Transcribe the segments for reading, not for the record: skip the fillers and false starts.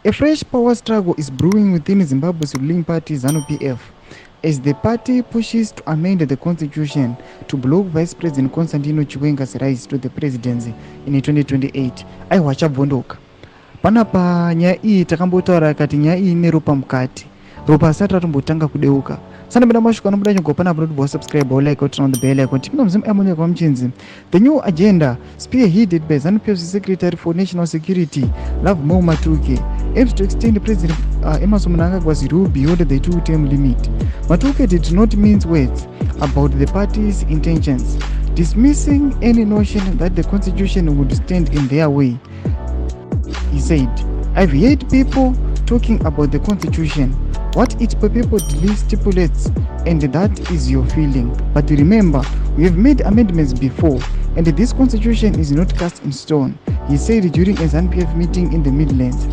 A fresh power struggle is brewing within Zimbabwe's ruling party ZANU-PF as the party pushes to amend the constitution to block Vice President Chiwenga's rise to the presidency in 2028. Aiwa chabvondoka. Panapa nyaya iyi takambotaura kati nyaya iyi ine ropa mukati. Ropa asati ratombotanga kudeuka. Sana bada mashuka anomuda nyongopana abroad subscribe or like or turn on the bell icon. Tipinga mzimu amonye kwa mchinzi. The new agenda, spearheaded by ZANU-PF's Secretary for National Security, Love Mo Matuke, aims to extend President Emmerson Mnangagwa's rule beyond the 2-term limit. Matuke did not mince words about the party's intentions, dismissing any notion that the constitution would stand in their way. He said, "I've heard people talking about the constitution, what it purportedly stipulates, and that is your feeling. But remember, we have made amendments before, and this constitution is not cast in stone," he said during a ZANU-PF meeting in the Midlands.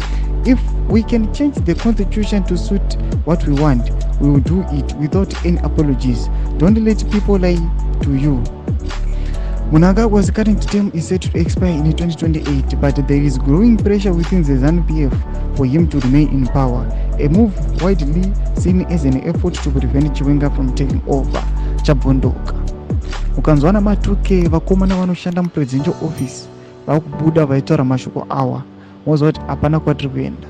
"If we can change the constitution to suit what we want, we will do it without any apologies. Don't let people lie to you." Mnangagwa's current term is set to expire in 2028, but there is growing pressure within the ZANU-PF for him to remain in power, a move widely seen as an effort to prevent Chiwenga from taking over. Chabondoka. Ukanzwana Matuke vakomana vanoshanda mupresidential office vakubuda vaitaura mashoko awa mozva kuti hapana kwatiri kuenda.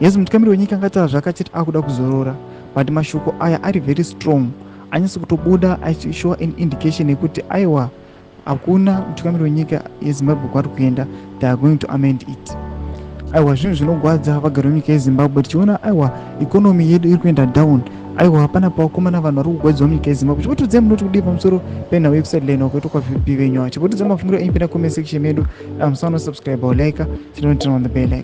Yes, mutungamiri wenyika angataura zvakachiti akuda kuzorora, but mashoko aya ari very strong, anyasa kutobuda achishowa an indication yekuti aiwa hakuna mutungamiri wenyika yeZimbabwe kwari kuenda, they are going to amend it. Aiwa zvinhu zvinogwadza vagari venyika yeZimbabwe tichiona aiwa ikonomi yedu iri kuenda down, aiwa hapana pawakomana vanhu vari kugwadzwa munyika yeZimbabwe. Chipotudze munoti kudii pamusoro pena website leno kwetwa kwaVP venyu. Chipotudze mafungiro aimbina comment section medu. Subscribe or like, turn on the bell icon.